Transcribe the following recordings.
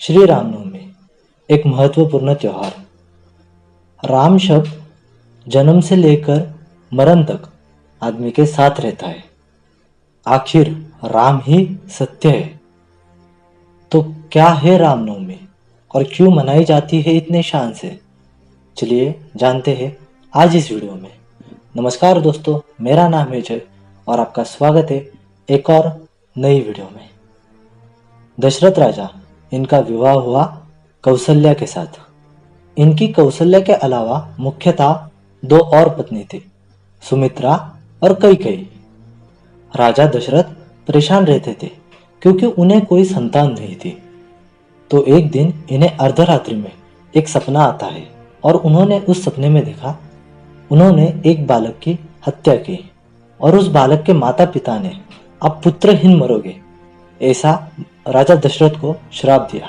श्री रामनवमी एक महत्वपूर्ण त्योहार। राम शब्द जन्म से लेकर मरण तक आदमी के साथ रहता है। आखिर राम ही सत्य है। तो क्या है रामनवमी और क्यों मनाई जाती है इतने शान से? चलिए जानते हैं आज इस वीडियो में। नमस्कार दोस्तों, मेरा नाम है जय और आपका स्वागत है एक और नई वीडियो में। दशरथ राजा, इनका विवाह हुआ कौशल्या के साथ। इनकी कौशल्या के अलावा मुख्यतः दो और पत्नी थी, सुमित्रा और कैकेयी। राजा दशरथ परेशान रहते थे क्योंकि उन्हें कोई संतान नहीं थी। तो एक दिन इन्हें अर्धरात्रि में एक सपना आता है और उन्होंने उस सपने में देखा उन्होंने एक बालक की हत्या की और उस बालक के माता पिता ने आप पुत्रहीन मरोगे ऐसा राजा दशरथ को श्राप दिया।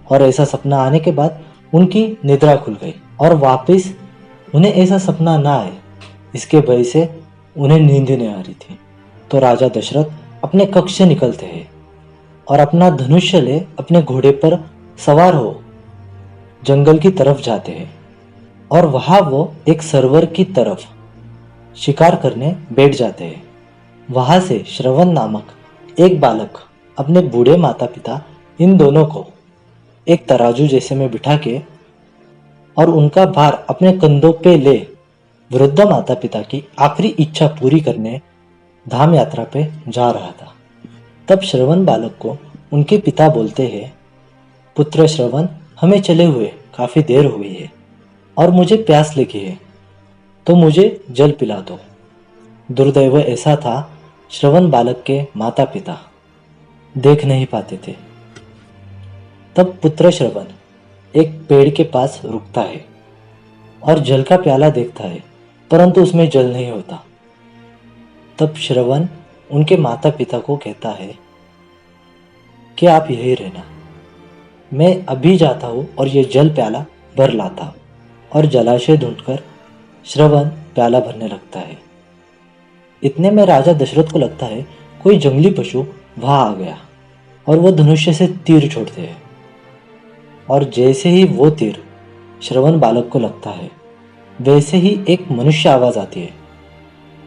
और ऐसा सपना आने के बाद उनकी निद्रा खुल गई और वापस उन्हें ऐसा सपना ना आए इसके भय से उन्हें नींद नहीं आ रही थी। तो राजा दशरथ अपने कक्ष से निकलते हैं और अपना धनुष्य ले अपने घोड़े पर सवार हो जंगल की तरफ जाते हैं और वहां वो एक सरोवर की तरफ शिकार करने बैठ जाते हैं। वहां से श्रवण नामक एक बालक अपने बूढ़े माता पिता इन दोनों को एक तराजू जैसे में बिठा के और उनका भार अपने कंधों पे ले वृद्ध माता पिता की आखिरी इच्छा पूरी करने धाम यात्रा पे जा रहा था। तब श्रवण बालक को उनके पिता बोलते हैं, पुत्र श्रवण, हमें चले हुए काफी देर हुई है और मुझे प्यास लगी है, तो मुझे जल पिला दो। दुर्दैव ऐसा था, श्रवण बालक के माता पिता देख नहीं पाते थे। तब पुत्र श्रवण एक पेड़ के पास रुकता है और जल का प्याला देखता है, परंतु उसमें जल नहीं होता। तब श्रवण उनके माता पिता को कहता है कि आप यहीं रहना, मैं अभी जाता हूँ और ये जल प्याला भर लाता हूँ। और जलाशय ढूंढकर श्रवण प्याला भरने लगता है। इतने में राजा दशरथ को लगता है कोई जंगली पशु वहां आ गया और वो धनुष्य से तीर छोड़ते हैं। और जैसे ही वो तीर श्रवण बालक को लगता है वैसे ही एक मनुष्य आवाज आती है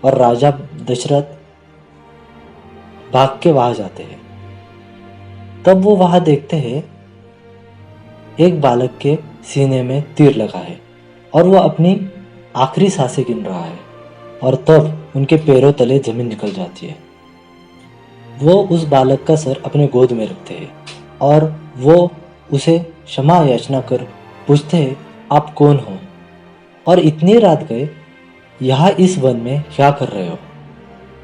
और राजा दशरथ भाग के वहां जाते हैं। तब वो वहां देखते हैं एक बालक के सीने में तीर लगा है और वो अपनी आखिरी सांसें गिन रहा है। और तब उनके पैरों तले जमीन निकल जाती है। वो उस बालक का सर अपने गोद में रखते हैं और वो उसे क्षमा याचना कर पूछते हैं, आप कौन हो और इतनी रात गए यहाँ इस वन में क्या कर रहे हो?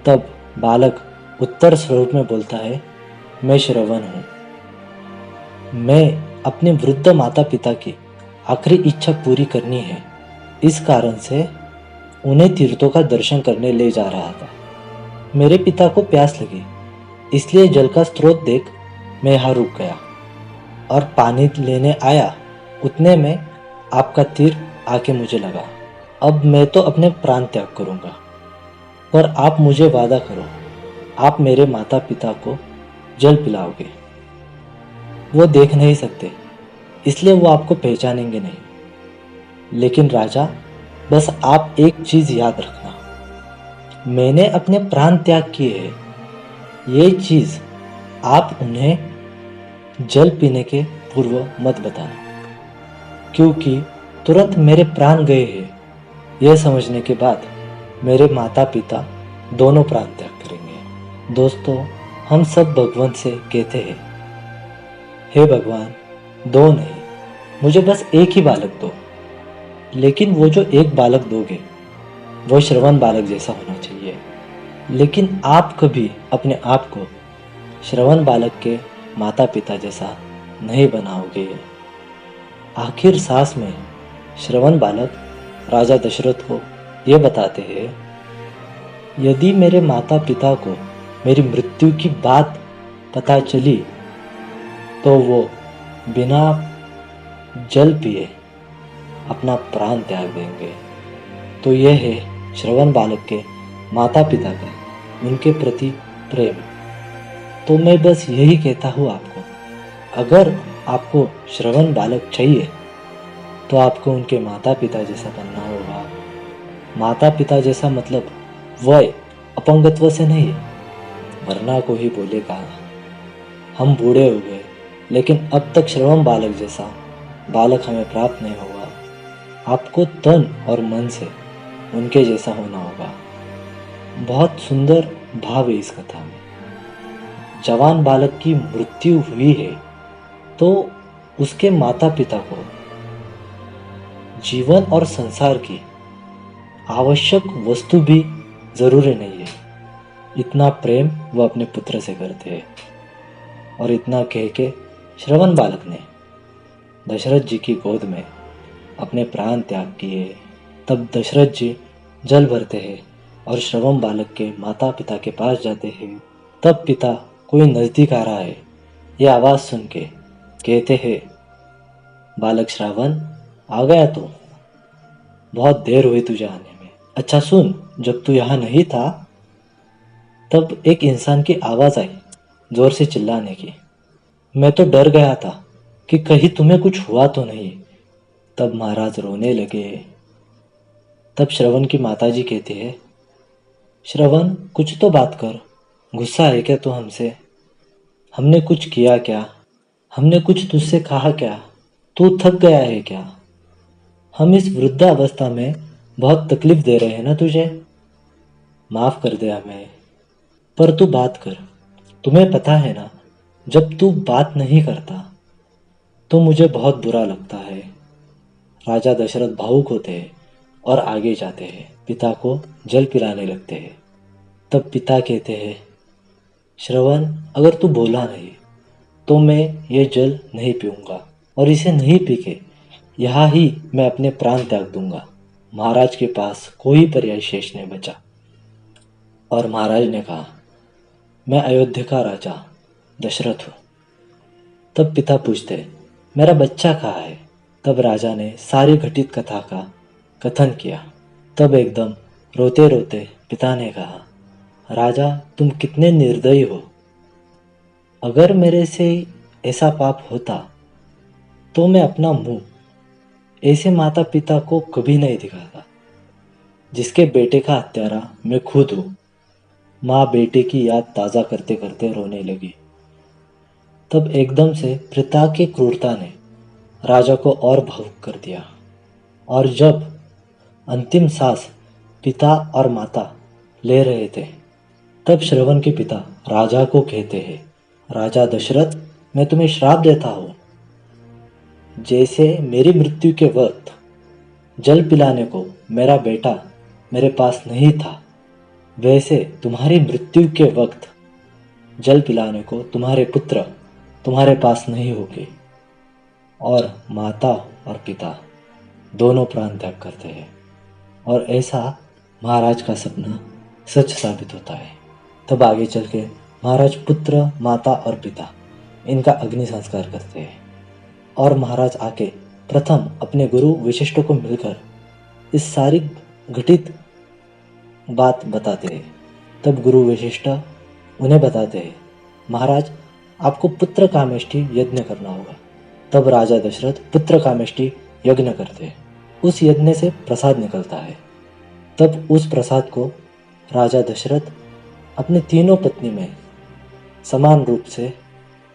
तब बालक उत्तर स्वरूप में बोलता है, मैं श्रवण हूँ। मैं अपने वृद्ध माता पिता की आखिरी इच्छा पूरी करनी है, इस कारण से उन्हें तीर्थों का दर्शन करने ले जा रहा था। मेरे पिता को प्यास लगी, इसलिए जल का स्रोत देख मैं यहाँ रुक गया और पानी लेने आया। उतने में आपका तीर आके मुझे लगा। अब मैं तो अपने प्राण त्याग करूँगा, पर आप मुझे वादा करो, आप मेरे माता पिता को जल पिलाओगे। वो देख नहीं सकते, इसलिए वो आपको पहचानेंगे नहीं। लेकिन राजा, बस आप एक चीज याद रखना, मैंने अपने प्राण त्याग किए हैं, ये चीज आप उन्हें जल पीने के पूर्व मत बताना, क्योंकि तुरंत मेरे प्राण गए हैं यह समझने के बाद मेरे माता पिता दोनों प्राण त्याग करेंगे। दोस्तों, हम सब भगवान से कहते हैं, हे भगवान, दो नहीं, मुझे बस एक ही बालक दो, लेकिन वो जो एक बालक दोगे वो श्रवण बालक जैसा होना चाहिए। लेकिन आप कभी अपने आप को श्रवण बालक के माता पिता जैसा नहीं बनाओगे। आखिर सांस में श्रवण बालक राजा दशरथ को ये बताते हैं, यदि मेरे माता पिता को मेरी मृत्यु की बात पता चली तो वो बिना जल पिए अपना प्राण त्याग देंगे। तो यह है श्रवण बालक के माता पिता का उनके प्रति प्रेम। तो मैं बस यही कहता हूँ आपको, अगर आपको श्रवण बालक चाहिए तो आपको उनके माता पिता जैसा बनना होगा। माता पिता जैसा मतलब वय अपंगत्व से नहीं, वरना को ही बोलेगा हम बूढ़े हो गए लेकिन अब तक श्रवण बालक जैसा बालक हमें प्राप्त नहीं होगा। आपको तन और मन से उनके जैसा होना होगा। बहुत सुंदर भाव है इस कथा में। जवान बालक की मृत्यु हुई है तो उसके माता पिता को जीवन और संसार की आवश्यक वस्तु भी जरूरी नहीं है। इतना प्रेम वो अपने पुत्र से करते हैं। और इतना कह के श्रवण बालक ने दशरथ जी की गोद में अपने प्राण त्याग किए। तब दशरथ जी जल भरते हैं और श्रवण बालक के माता पिता के पास जाते हैं। तब पिता कोई नजदीक आ रहा है ये आवाज सुन के कहते हैं बालक श्रावण आ गया तू, बहुत देर हुई तुझे आने में। अच्छा सुन, जब तू यहाँ नहीं था तब एक इंसान की आवाज आई जोर से चिल्लाने की। मैं तो डर गया था कि कहीं तुम्हें कुछ हुआ तो नहीं। तब महाराज रोने लगे। तब श्रवण की माताजी कहती है श्रवण कुछ तो बात कर, गुस्सा है क्या तू हमसे? हमने कुछ किया क्या? हमने कुछ तुझसे कहा क्या? तू थक गया है क्या? हम इस वृद्धावस्था में बहुत तकलीफ दे रहे हैं ना तुझे? माफ कर दे हमें, पर तू बात कर। तुम्हें पता है ना, जब तू बात नहीं करता तो मुझे बहुत बुरा लगता है। राजा दशरथ भावुक होते हैं और आगे जाते हैं, पिता को जल पिलाने लगते हैं। तब पिता कहते हैं श्रवण अगर तू बोला नहीं तो मैं ये जल नहीं पीऊंगा और इसे नहीं पी के यहाँ ही मैं अपने प्राण त्याग दूंगा। महाराज के पास कोई पर्याय शेष नहीं बचा और महाराज ने कहा मैं अयोध्या का राजा दशरथ हूँ। तब पिता पूछते मेरा बच्चा कहाँ है? तब राजा ने सारी घटित कथा का कथन किया। तब एकदम रोते रोते पिता ने कहा राजा तुम कितने निर्दयी हो। अगर मेरे से ऐसा पाप होता तो मैं अपना मुंह ऐसे माता पिता को कभी नहीं दिखाता जिसके बेटे का हत्यारा मैं खुद हूँ। माँ बेटे की याद ताज़ा करते करते रोने लगी। तब एकदम से पिता की क्रूरता ने राजा को और भावुक कर दिया और जब अंतिम सांस पिता और माता ले रहे थे तब श्रवण के पिता राजा को कहते हैं राजा दशरथ मैं तुम्हें श्राप देता हूँ। जैसे मेरी मृत्यु के वक्त जल पिलाने को मेरा बेटा मेरे पास नहीं था, वैसे तुम्हारी मृत्यु के वक्त जल पिलाने को तुम्हारे पुत्र तुम्हारे पास नहीं होंगे। और माता और पिता दोनों प्राण त्याग करते हैं और ऐसा महाराज का सपना सच साबित होता है। तब आगे चल के महाराज पुत्र माता और पिता इनका अग्नि संस्कार करते हैं और महाराज आके प्रथम अपने गुरु वशिष्ठ को मिलकर इस सारी घटित बात बताते हैं। तब गुरु वशिष्ठ उन्हें बताते हैं महाराज आपको पुत्र कामेष्टि यज्ञ करना होगा। तब राजा दशरथ पुत्र कामेष्टि यज्ञ करते हैं। उस यज्ञ से प्रसाद निकलता है। तब उस प्रसाद को राजा दशरथ अपनी तीनों पत्नी में समान रूप से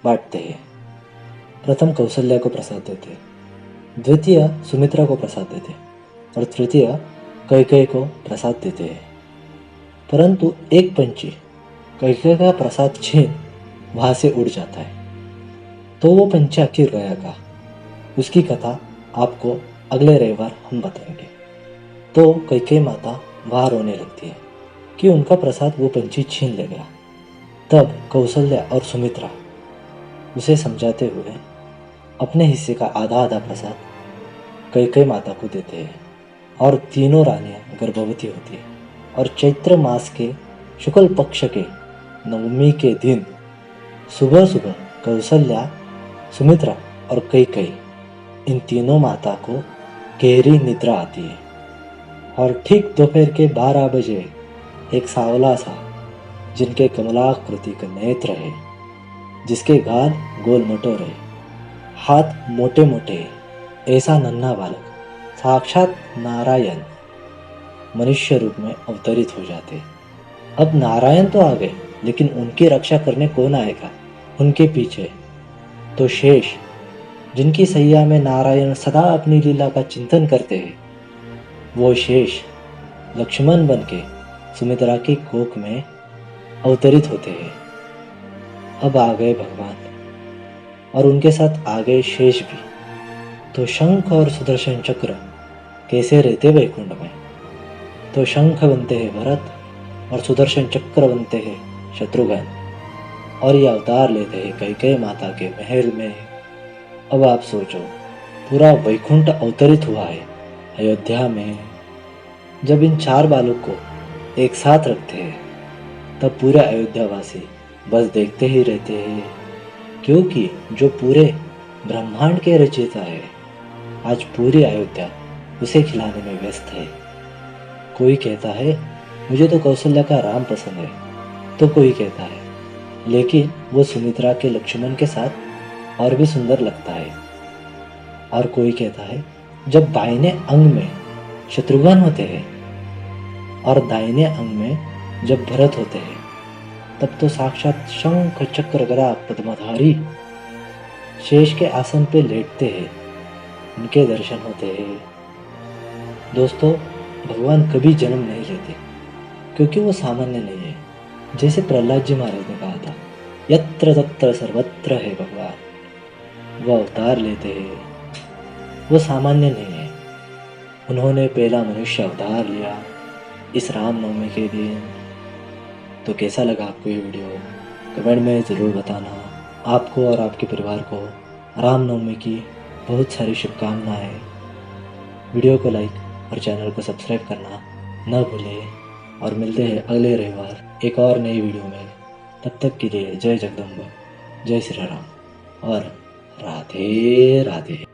बांटते हैं। प्रथम कौशल्या को प्रसाद देते, द्वितीय सुमित्रा को प्रसाद देते और तृतीय कैकेयी को प्रसाद देते हैं। परंतु एक पंछी कैकेयी का प्रसाद छीन वहां से उड़ जाता है। तो वो पंछी आखिर गया कहाँ? उसकी कथा आपको अगले रविवार हम बताएंगे। तो कैकेयी माता वहां रोने लगती है कि उनका प्रसाद वो पंछी छीन ले गया। तब कौशल्या और सुमित्रा उसे समझाते हुए अपने हिस्से का आधा आधा प्रसाद कैकेयी माता को देते हैं और तीनों रानियां गर्भवती होती है। और चैत्र मास के शुक्ल पक्ष के नवमी के दिन सुबह सुबह कौशल्या, सुमित्रा और कैकेयी इन तीनों माता को गहरी निद्रा आती है और ठीक दोपहर के 12 बजे एक सांवला सा जिनके कमलाकृति का नेत्र है, जिसके गाल गोल मटोर है, हाथ मोटे मोटे, ऐसा नन्हा बालक साक्षात नारायण मनुष्य रूप में अवतरित हो जाते। अब नारायण तो आ गए, लेकिन उनकी रक्षा करने कौन आएगा? उनके पीछे तो शेष, जिनकी सैया में नारायण सदा अपनी लीला का चिंतन करते हैं, वो शेष लक्ष्मण बन के सुमित्रा की कोख में अवतरित होते हैं। अब आ गए भगवान और उनके साथ आ गए शेष भी। तो शंख और सुदर्शन चक्र कैसे रहते वैकुंठ में? तो शंख बनते हैं भरत और सुदर्शन चक्र बनते हैं शत्रुघ्न, और ये अवतार लेते हैं कैकेयी माता के महल में। अब आप सोचो, पूरा वैकुंठ अवतरित हुआ है अयोध्या में। जब इन चार बालक को एक साथ रखते हैं, तब पूरे अयोध्यावासी बस देखते ही रहते हैं, क्योंकि जो पूरे ब्रह्मांड के रचयिता है, आज पूरी अयोध्या उसे खिलाने में व्यस्त है। कोई कहता है मुझे तो कौशल्या का राम पसंद है, तो कोई कहता है लेकिन वो सुमित्रा के लक्ष्मण के साथ और भी सुंदर लगता है। और कोई कहता है जब बाइने अंग में शत्रुघ्न होते हैं और दाहिने अंग में जब भरत होते हैं, तब तो साक्षात शंख चक्र गदा पद्मधारी शेष के आसन पे लेटते हैं, उनके दर्शन होते हैं। दोस्तों, भगवान कभी जन्म नहीं लेते, क्योंकि वो सामान्य नहीं है। जैसे प्रहलाद जी महाराज ने कहा था, यत्र तत्र सर्वत्र है भगवान। वो अवतार लेते हैं, वो सामान्य नहीं है। उन्होंने पहला मनुष्य अवतार लिया इस रामनवमी के दिन। तो कैसा लगा आपको ये वीडियो? कमेंट में ज़रूर बताना। आपको और आपके परिवार को रामनवमी की बहुत सारी शुभकामनाएं। वीडियो को लाइक और चैनल को सब्सक्राइब करना न भूलें, और मिलते हैं अगले रविवार एक और नई वीडियो में। तब तक के लिए जय जगदम्बा, जय श्री राम और राधे राधे।